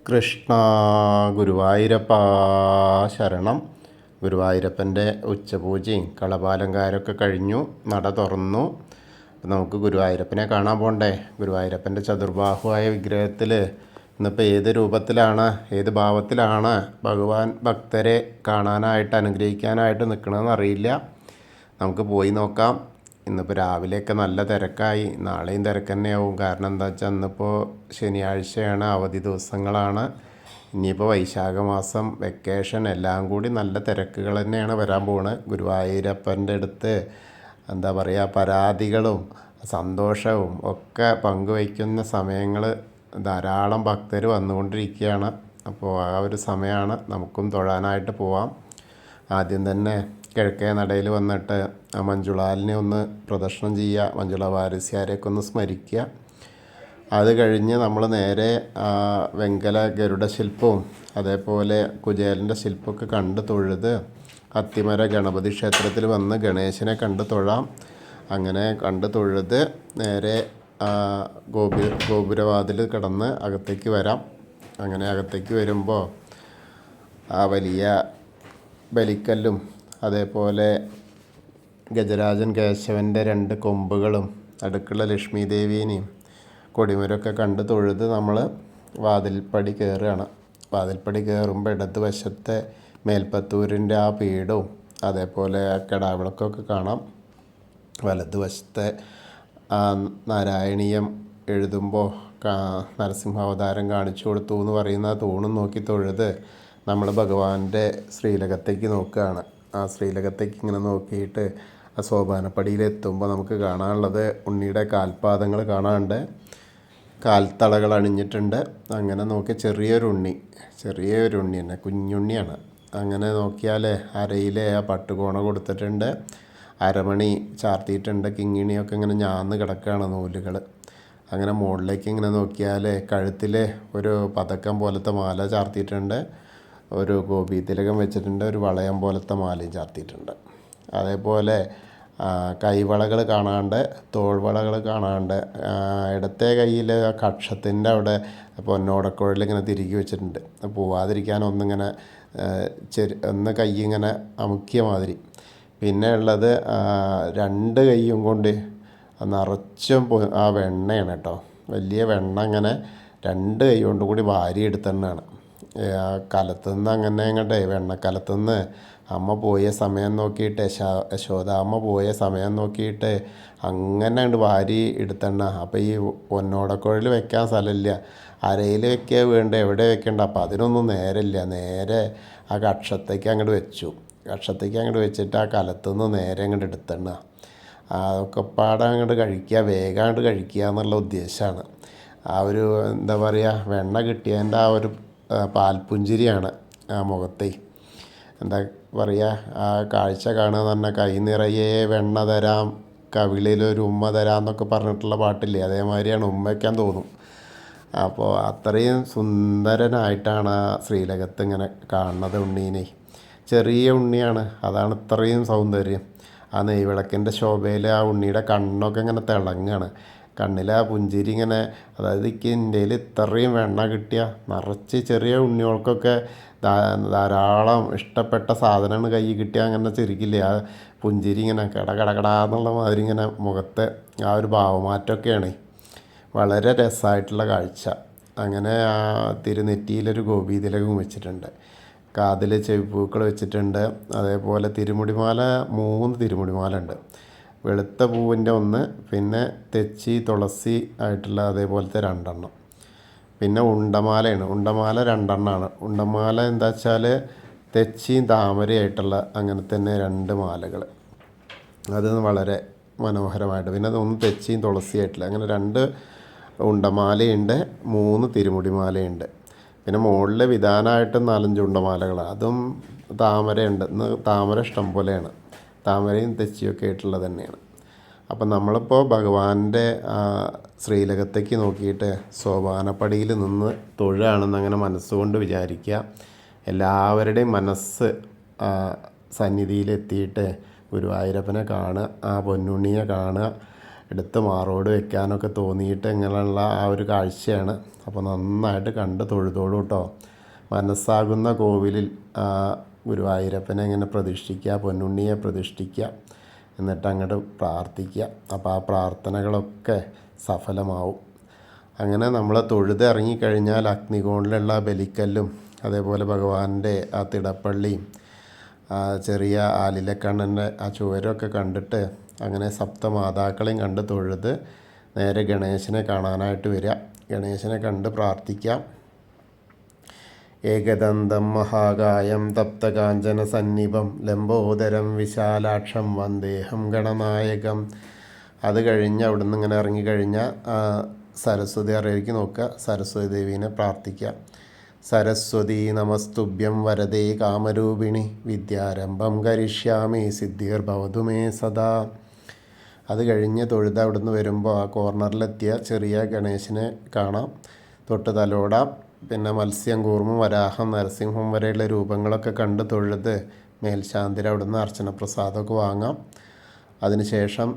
കൃഷ്ണ ഗുരുവായൂരപ്പ ശരണം. ഗുരുവായൂരപ്പൻ്റെ ഉച്ചപൂജയും കളഭാലങ്കാരമൊക്കെ കഴിഞ്ഞു. നട തുറന്നു. നമുക്ക് ഗുരുവായൂരപ്പനെ കാണാൻ പോകണ്ടേ? ഗുരുവായൂരപ്പൻ്റെ ചതുർബാഹുവായ വിഗ്രഹത്തിൽ ഇന്നിപ്പോൾ ഏത് രൂപത്തിലാണ്, ഏത് ഭാവത്തിലാണ് ഭഗവാൻ ഭക്തരെ കാണാനായിട്ട് അനുഗ്രഹിക്കാനായിട്ട് നിൽക്കണമെന്ന് അറിയില്ല. നമുക്ക് പോയി നോക്കാം. ഇന്നിപ്പോൾ രാവിലെയൊക്കെ നല്ല തിരക്കായി. നാളെയും തിരക്ക് തന്നെയാവും. കാരണം എന്താ വെച്ചാൽ ഇന്നിപ്പോൾ ശനിയാഴ്ചയാണ്, അവധി ദിവസങ്ങളാണ്. ഇനിയിപ്പോൾ വൈശാഖ മാസം, വെക്കേഷൻ, എല്ലാം കൂടി നല്ല തിരക്കുകൾ തന്നെയാണ് വരാൻ പോകുന്നത്. ഗുരുവായൂരപ്പൻ്റെ അടുത്ത് എന്താ പറയുക, പരാതികളും സന്തോഷവും ഒക്കെ പങ്കുവയ്ക്കുന്ന സമയങ്ങൾ ധാരാളം ഭക്തർ വന്നുകൊണ്ടിരിക്കുകയാണ്. അപ്പോൾ ആ ഒരു സമയമാണ്. നമുക്കും തൊഴാനായിട്ട് പോവാം. ആദ്യം തന്നെ കിഴക്കേ നടയിൽ വന്നിട്ട് മഞ്ജുളാലിനെ ഒന്ന് പ്രദർശനം ചെയ്യുക, മഞ്ജുള വാരസ്യാരെയൊക്കെ ഒന്ന് സ്മരിക്കുക. അത് കഴിഞ്ഞ് നമ്മൾ നേരെ വെങ്കല ഗരുഡ ശില്പവും അതേപോലെ കുചേലൻ്റെ ശില്പമൊക്കെ കണ്ട് തൊഴുത് അത്തിമര ഗണപതി ക്ഷേത്രത്തിൽ വന്ന് ഗണേശനെ കണ്ട് തൊഴാം. അങ്ങനെ കണ്ട് തൊഴുത് നേരെ ഗോപുരവാതിൽ കടന്ന് അകത്തേക്ക് വരാം. അങ്ങനെ അകത്തേക്ക് വരുമ്പോൾ ആ വലിയ ബലിക്കല്ലും അതേപോലെ ഗജരാജൻ കേശവൻ്റെ 2 കൊമ്പുകളും അടുക്കുള്ള ലക്ഷ്മി ദേവീനെയും കൊടിമരമൊക്കെ കണ്ട് തൊഴുത് നമ്മൾ വാതിൽപ്പടി കയറുകയാണ്. വാതിൽപ്പടി കയറുമ്പോൾ ഇടത് വശത്തെ മേൽപ്പത്തൂരിൻ്റെ ആ പീഠവും അതേപോലെ ആ കെടാവിളക്കൊക്കെ കാണാം. വലത് വശത്തെ നാരായണീയം എഴുതുമ്പോൾ നരസിംഹാവതാരം കാണിച്ചു കൊടുത്തു എന്ന് പറയുന്ന ആ തൂണും നോക്കി തൊഴുത് നമ്മൾ ഭഗവാന്റെ ശ്രീലകത്തേക്ക് നോക്കുകയാണ്. ആ ശ്രീലകത്തേക്ക് ഇങ്ങനെ നോക്കിയിട്ട് ആ സോപാനപ്പടിയിലെത്തുമ്പോൾ നമുക്ക് കാണാനുള്ളത് ഉണ്ണിയുടെ കാൽപാദങ്ങൾ കാണാനുണ്ട്. കാൽത്തളകൾ അണിഞ്ഞിട്ടുണ്ട്. അങ്ങനെ നോക്കി ചെറിയൊരു ഉണ്ണി തന്നെ, കുഞ്ഞുണ്ണിയാണ്. അങ്ങനെ നോക്കിയാൽ അരയിലെ ആ പട്ടുകോണ കൊടുത്തിട്ടുണ്ട്, അരമണി ചാർത്തിയിട്ടുണ്ട്, കിങ്ങിണിയൊക്കെ ഇങ്ങനെ ഞാന്ന് കിടക്കുകയാണ് നൂലുകൾ. അങ്ങനെ മുകളിലേക്ക് ഇങ്ങനെ നോക്കിയാൽ കഴുത്തിൽ ഒരു പതക്കം പോലത്തെ മാല ചാർത്തിയിട്ടുണ്ട്, ഒരു ഗോപീതിലകം വെച്ചിട്ടുണ്ട്, ഒരു വളയം പോലത്തെ മാലയും ചാർത്തിയിട്ടുണ്ട്. അതേപോലെ കൈവളകൾ കാണാണ്ട്, തോൾവളകൾ കാണാണ്ട്, ഇടത്തെ കയ്യിൽ കക്ഷത്തിൻ്റെ അവിടെ പൊന്നോടക്കുഴൽ ഇങ്ങനെ തിരികെ വെച്ചിട്ടുണ്ട്. പോവാതിരിക്കാൻ ഒന്നിങ്ങനെ ഒന്ന് കൈ ഇങ്ങനെ അമുക്കിയ മാതിരി. പിന്നെ ഉള്ളത് 2 കൈയും കൊണ്ട് നിറച്ചും ആ വെണ്ണയാണ് കേട്ടോ. വലിയ വെണ്ണ ഇങ്ങനെ 2 കൈ കൊണ്ട് കൂടി വാരി എടുത്തെണ്ണാണ്. കലത്തുനിന്ന് അങ്ങനെ അങ്ങോട്ടെ വെണ്ണക്കലത്തുനിന്ന് അമ്മ പോയ സമയം നോക്കിയിട്ട് യശോദ അമ്മ പോയ സമയം നോക്കിയിട്ട് അങ്ങനെ അങ്ങോട്ട് വാരി എടുത്തെണ്ണ. അപ്പോൾ ഈ പൊന്നോടക്കുഴൽ വെക്കാൻ സ്ഥലമില്ല, അരയിൽ വെക്കുക വേണ്ട, എവിടെ വെക്കേണ്ട. അപ്പോൾ അതിനൊന്നും നേരമില്ല. നേരെ ആ കക്ഷത്തേക്ക് അങ്ങോട്ട് വെച്ചു. കക്ഷത്തേക്ക് അങ്ങോട്ട് വെച്ചിട്ട് ആ കലത്തുനിന്ന് നേരെ അങ്ങോട്ട് എടുത്തെണ്ണ. അതൊക്കെ പാടെ അങ്ങോട്ട് കഴിക്കുക, വേഗം അങ്ങോട്ട് കഴിക്കുക എന്നുള്ള ഉദ്ദേശമാണ്. ആ ഒരു എന്താ പറയുക, വെണ്ണ കിട്ടിയതിൻ്റെ ആ ഒരു പാൽപുഞ്ചിരിയാണ് ആ മുഖത്തെ. എന്താ പറയുക, ആ കാഴ്ച കാണുക എന്ന് പറഞ്ഞാൽ കൈ നിറയെ വെണ്ണ തരാം, കവിളിലൊരു ഉമ്മ തരാം എന്നൊക്കെ പറഞ്ഞിട്ടുള്ള പാട്ടില്ലേ, അതേമാതിരിയാണ് ഉമ്മ വയ്ക്കാൻ തോന്നും. അപ്പോൾ അത്രയും സുന്ദരനായിട്ടാണ് ആ ശ്രീലകത്ത് ഇങ്ങനെ കാണുന്നത് ഉണ്ണീനെ. ചെറിയ ഉണ്ണിയാണ്, അതാണ് ഇത്രയും സൗന്ദര്യം. ആ നെയ്വിളക്കിൻ്റെ ശോഭയിൽ ആ ഉണ്ണിയുടെ കണ്ണൊക്കെ ഇങ്ങനെ തിളങ്ങാണ്. കണ്ണിൽ ആ പുഞ്ചിരി ഇങ്ങനെ, അതായത് ഇന്ത്യയിൽ ഇത്രയും വെണ്ണ കിട്ടിയ നിറച്ച് ചെറിയ ഉണ്ണികൾക്കൊക്കെ ധാരാളം ഇഷ്ടപ്പെട്ട സാധനമാണ് കൈ കിട്ടിയ അങ്ങനെ ചിരിക്കില്ലേ, ആ പുഞ്ചിരി ഇങ്ങനെ കടകടകടാന്നുള്ള മാതിരി ഇങ്ങനെ മുഖത്തെ ആ ഒരു ഭാവമാറ്റമൊക്കെയാണ്. വളരെ രസമായിട്ടുള്ള കാഴ്ച. അങ്ങനെ ആ തിരുനെറ്റിയിലൊരു ഗോപീതിലകം വെച്ചിട്ടുണ്ട്, കാതിൽ ചെവിപ്പൂക്കൾ വെച്ചിട്ടുണ്ട്. അതേപോലെ തിരുമുടിമാല 3 തിരുമുടിമാല ഉണ്ട്. വെളുത്ത പൂവിൻ്റെ 1, പിന്നെ തെച്ചി തുളസി ആയിട്ടുള്ള അതേപോലത്തെ 2 എണ്ണം. പിന്നെ ഉണ്ടമാലയാണ്. ഉണ്ടമാല 2 എണ്ണമാണ്. ഉണ്ടമാല എന്താ വെച്ചാൽ തെച്ചിയും താമരയായിട്ടുള്ള അങ്ങനെ തന്നെ 2 മാലകൾ. അത് വളരെ മനോഹരമായിട്ട്. പിന്നെ അതൊന്ന് തെച്ചിയും തുളസിയായിട്ടുള്ള അങ്ങനെ 2 ഉണ്ടമാലയുണ്ട്, 3 തിരുമുടിമാലയുണ്ട്. പിന്നെ മുകളിൽ വിധാനമായിട്ട് 4-5 ഉണ്ടമാലകളാണ്. അതും താമരയുണ്ട്. ഇന്ന് താമര ഇഷ്ടം പോലെയാണ്. താമരയും തെച്ചിയൊക്കെ ആയിട്ടുള്ളത് തന്നെയാണ്. അപ്പം നമ്മളിപ്പോൾ ഭഗവാന്റെ ശ്രീലകത്തേക്ക് നോക്കിയിട്ട് സോപാനപ്പടിയിൽ നിന്ന് തൊഴുകയാണെന്ന് അങ്ങനെ മനസ്സുകൊണ്ട് വിചാരിക്കുക. എല്ലാവരുടെയും മനസ്സ് സന്നിധിയിലെത്തിയിട്ട് ഗുരുവായൂരപ്പനെ കാണുക, ആ പൊന്നുണ്ണിയെ കാണുക. എടുത്ത് മാറോട് വെക്കാനൊക്കെ തോന്നിയിട്ട് ഇങ്ങനെയുള്ള ആ ഒരു കാഴ്ചയാണ്. അപ്പോൾ നന്നായിട്ട് കണ്ട് തൊഴുതോളൂ കേട്ടോ. മനസ്സാകുന്ന കോവിലിൽ ഗുരുവായൂരപ്പനെ ഇങ്ങനെ പ്രതിഷ്ഠിക്കുക, പൊന്നുണ്ണിയെ പ്രതിഷ്ഠിക്കുക, എന്നിട്ട് അങ്ങോട്ട് പ്രാർത്ഥിക്കുക. അപ്പോൾ ആ പ്രാർത്ഥനകളൊക്കെ സഫലമാവും. അങ്ങനെ നമ്മൾ തൊഴുത് ഇറങ്ങിക്കഴിഞ്ഞാൽ അഗ്നികോണിലുള്ള ബലിക്കല്ലും അതേപോലെ ഭഗവാന്റെ ആ തിടപ്പള്ളിയും ചെറിയ ആലിലക്കണ്ണൻ്റെ ആ ചുവരൊക്കെ കണ്ടിട്ട് അങ്ങനെ സപ്തമാതാക്കളെയും കണ്ട് തൊഴുത് നേരെ ഗണേശനെ കാണാനായിട്ട് വരിക. ഗണേശനെ കണ്ട് പ്രാർത്ഥിക്കാം. ഏകദന്തം മഹാകായം തപ്തകാഞ്ചന സന്നിഭം ലംബോദരം വിശാലാക്ഷം വന്ദേഹം ഗണനായകം. അത് കഴിഞ്ഞ് അവിടുന്ന് ഇങ്ങനെ ഇറങ്ങിക്കഴിഞ്ഞാൽ സരസ്വതി അറിയിലേക്ക് നോക്കുക, സരസ്വതി ദേവീനെ പ്രാർത്ഥിക്കുക. സരസ്വതി നമസ്തുഭ്യം വരദേ കാമരൂപിണി വിദ്യാരംഭം കരിഷ്യാമി സിദ്ധിർഭവതു മേ സദാ. അത് കഴിഞ്ഞ് തൊഴുത് അവിടുന്ന് വരുമ്പോൾ ആ കോർണറിലെത്തിയ ചെറിയ ഗണേശനെ കാണാം, തൊട്ട് തലോടാം. പിന്നെ മത്സ്യം, കൂർമ്മം, വരാഹം, നരസിംഹം വരെയുള്ള രൂപങ്ങളൊക്കെ കണ്ട് തൊഴുത് മേൽശാന്തിയിൽ അവിടുന്ന് അർച്ചന പ്രസാദമൊക്കെ വാങ്ങാം. അതിനുശേഷം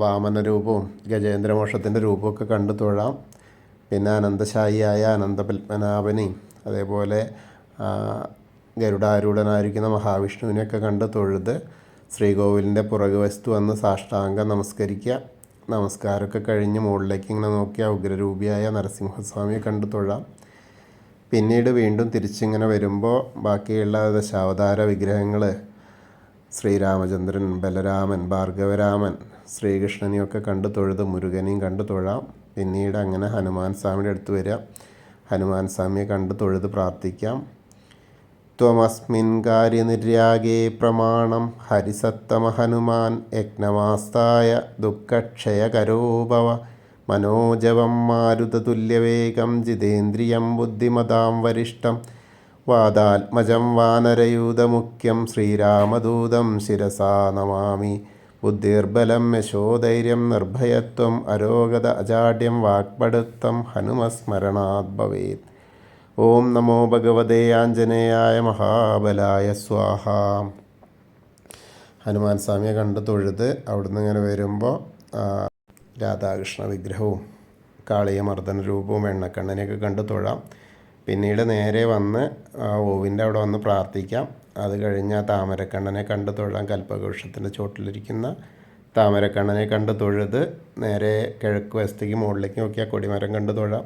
വാമന രൂപവും ഗജേന്ദ്രമോക്ഷത്തിൻ്റെ രൂപമൊക്കെ കണ്ടു തൊഴാം. പിന്നെ അനന്തശായിയായ അനന്തപത്മനാഭനെയും അതേപോലെ ഗരുഡാരൂഢനായിരിക്കുന്ന മഹാവിഷ്ണുവിനെയൊക്കെ കണ്ട് തൊഴുത് ശ്രീകോവിലിൻ്റെ പുറകുവശത്ത് വന്ന് സാഷ്ടാംഗം നമസ്കരിക്കുക. നമസ്കാരമൊക്കെ കഴിഞ്ഞ് മുകളിലേക്ക് ഇങ്ങനെ നോക്കിയാൽ ഉഗ്രരൂപിയായ നരസിംഹസ്വാമിയെ കണ്ട് തൊഴാം. പിന്നീട് വീണ്ടും തിരിച്ചിങ്ങനെ വരുമ്പോൾ ബാക്കിയുള്ള ദശാവതാര വിഗ്രഹങ്ങൾ ശ്രീരാമചന്ദ്രൻ, ബലരാമൻ, ഭാർഗവരാമൻ, ശ്രീകൃഷ്ണനെയൊക്കെ കണ്ട് തൊഴുത് മുരുകനെയും കണ്ട് തൊഴാം. പിന്നീട് അങ്ങനെ ഹനുമാൻ സ്വാമിയുടെ അടുത്ത് വരിക, ഹനുമാൻ സ്വാമിയെ കണ്ട് തൊഴുത് പ്രാർത്ഥിക്കാം. ത്വമസ്മിൻ കാര്യനിര്യാഗേ പ്രമാണം ഹരിസത്തമ ഹനുമാൻ യജ്ഞമാസ്തായ ദുഃഖക്ഷയകരോ ഭവ മനോജവം മാരുതതുല്യവേഗം ജിതേന്ദ്രിയം ബുദ്ധിമതാം വരിഷ്ഠം വാദാത്മജം വാനരയൂതമുഖ്യം ശ്രീരാമദൂതം ശിരസാ നമാമി. ബുദ്ധിർബലം യശോധൈര്യം നിർഭയത്വം അരോഗത അജാഡ്യം വാക്പടുത്തം ഹനുമസ്മരണാത് ഭവേത്. ഓം നമോ ഭഗവതേ ആഞ്ജനേയായ മഹാബലായ സ്വാഹ. ഹനുമാൻ സ്വാമിയെ കണ്ട് തൊഴുത് അവിടുന്ന് ഇങ്ങനെ വരുമ്പോൾ രാധാകൃഷ്ണ വിഗ്രഹവും കാളിയമർദ്ദന രൂപവും എണ്ണക്കണ്ണനെയൊക്കെ കണ്ട് തൊഴാം. പിന്നീട് നേരെ വന്ന് ഓവിൻ്റെ അവിടെ വന്ന് പ്രാർത്ഥിക്കാം. അത് കഴിഞ്ഞ് ആ താമരക്കണ്ണനെ കണ്ട് തൊഴാം. കൽപ്പവൃക്ഷത്തിൻ്റെ ചോട്ടിലിരിക്കുന്ന താമരക്കണ്ണനെ കണ്ട് തൊഴുത് നേരെ കിഴക്ക് വശത്തേക്ക് മുകളിലേക്ക് നോക്കിയാൽ കൊടിമരം കണ്ട് തൊഴാം.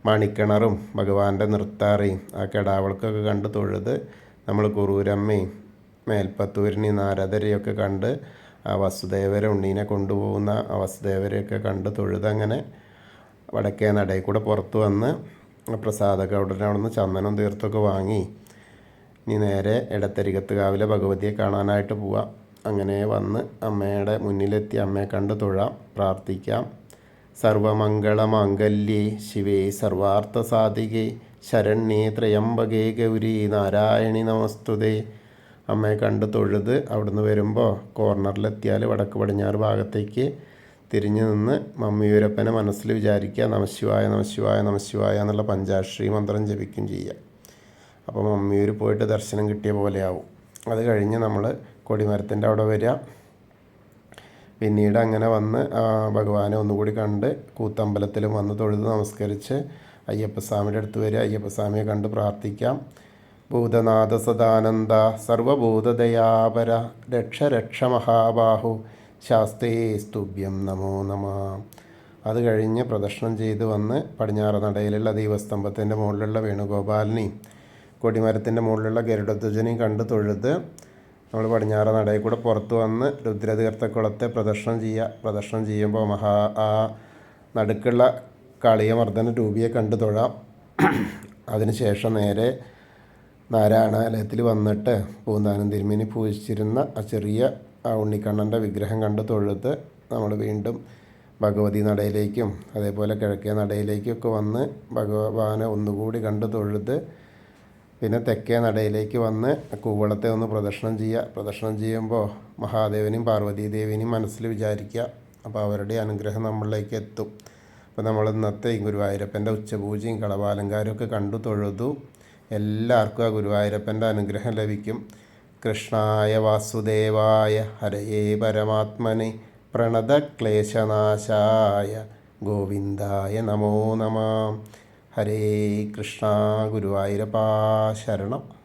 മണിക്കിണറും ഭഗവാന്റെ നൃത്താറയും ആ കെടാവൾക്കൊക്കെ കണ്ട് തൊഴുത് നമ്മൾ കുറൂരമ്മയും മേൽപ്പത്തൂരിനെയും നാരദരെയൊക്കെ കണ്ട് ആ വസുദേവരെ ഉണ്ണീനെ കൊണ്ടുപോകുന്ന ആ വസുദേവരെയൊക്കെ കണ്ട് തൊഴുത് അങ്ങനെ വടക്കേ നടയിൽ കൂടെ പുറത്ത് വന്ന് പ്രസാദമൊക്കെ അവിടെ നിന്ന് ചന്ദനം തീർത്തൊക്കെ വാങ്ങി ഇനി നേരെ ഇടത്തരികത്ത് കാവിലെ ഭഗവതിയെ കാണാനായിട്ട് പോവാം. അങ്ങനെ വന്ന് അമ്മയുടെ മുന്നിലെത്തി അമ്മയെ കണ്ട് തൊഴാം, പ്രാർത്ഥിക്കാം. സർവമംഗളമാംഗല്യേ ശിവേ സർവാർത്ഥസാധികേ ശരണ്യേ ത്രയംബകേ ഗൗരി നാരായണി നമസ്തുതേ. അമ്മയെ കണ്ട് തൊഴുത് അവിടുന്ന് വരുമ്പോൾ കോർണറിലെത്തിയാൽ വടക്ക് പടിഞ്ഞാറ് ഭാഗത്തേക്ക് തിരിഞ്ഞു നിന്ന് മമ്മിയൂരപ്പനെ മനസ്സിൽ വിചാരിക്കുക. നമശിവായ നമശിവായ നമശിവായ എന്നുള്ള പഞ്ചാക്ഷരി മന്ത്രം ജപിക്കും ചെയ്യുക. അപ്പോൾ മമ്മിയൂർ പോയിട്ട് ദർശനം കിട്ടിയ പോലെയാവും. അത് കഴിഞ്ഞ് നമ്മൾ കൊടിമരത്തിൻ്റെ അവിടെ വരിക. പിന്നീട് അങ്ങനെ വന്ന് ഭഗവാനെ ഒന്നുകൂടി കണ്ട് കൂത്തമ്പലത്തിലും വന്ന് തൊഴുത് നമസ്കരിച്ച് അയ്യപ്പസ്വാമിയുടെ അടുത്ത് വരിക. അയ്യപ്പസ്വാമിയെ കണ്ട് പ്രാർത്ഥിക്കാം. ഭൂതനാഥ സദാനന്ദ സർവഭൂതദയാപര രക്ഷ രക്ഷ മഹാബാഹു ശാസ്തേ സ്തുഭ്യം നമോ നമ. അത് കഴിഞ്ഞ് പ്രദക്ഷിണം ചെയ്ത് വന്ന് പടിഞ്ഞാറ് നടയിലുള്ള ദീപസ്തംഭത്തിൻ്റെ മുകളിലുള്ള വേണുഗോപാലിനെയും കൊടിമരത്തിൻ്റെ മുകളിലുള്ള ഗരുഡധ്വജനെയും കണ്ട് തൊഴുത് നമ്മൾ പടിഞ്ഞാറ് നടയിൽ കൂടെ പുറത്ത് വന്ന് രുദ്രതീർത്ഥക്കുളത്തെ പ്രദക്ഷിണം ചെയ്യുക. പ്രദക്ഷിണം ചെയ്യുമ്പോൾ ആ നടുക്കുള്ള കാളിയമർദ്ദന രൂപിയെ കണ്ട് തൊഴാം. അതിനുശേഷം നേരെ നാരായണാലയത്തിൽ വന്നിട്ട് പൂന്താനം തിരുമേനി പൂജിച്ചിരുന്ന ആ ചെറിയ ആ ഉണ്ണിക്കണ്ണൻ്റെ വിഗ്രഹം കണ്ട് തൊഴുത് നമ്മൾ വീണ്ടും ഭഗവതി നടയിലേക്കും അതേപോലെ കിഴക്കേ നടയിലേക്കൊക്കെ വന്ന് ഭഗവാനെ ഒന്നുകൂടി കണ്ട് തൊഴുത് പിന്നെ തെക്കേ നടയിലേക്ക് വന്ന് കൂവളത്തെ ഒന്ന് പ്രദക്ഷിണം ചെയ്യുക. പ്രദക്ഷിണം ചെയ്യുമ്പോൾ മഹാദേവനെയും പാർവതീദേവിനെയും മനസ്സിൽ വിചാരിക്കുക. അപ്പോൾ അവരുടെ അനുഗ്രഹം നമ്മളിലേക്ക് എത്തും. അപ്പോൾ നമ്മൾ ഇന്നത്തെ ഗുരുവായൂരപ്പൻ്റെ ഉച്ചപൂജയും കളഭാലങ്കാരവും ഒക്കെ കണ്ടു തൊഴുതു. എല്ലാവർക്കും ആ ഗുരുവായൂരപ്പൻ്റെ അനുഗ്രഹം ലഭിക്കും. കൃഷ്ണായ വാസുദേവായ ഹരയേ പരമാത്മനെ പ്രണതക്ലേശനാശായ ഗോവിന്ദായ നമോ നമ. ഹരേ കൃഷ്ണ. ഗുരുവായൂരപ്പാ ശരണം.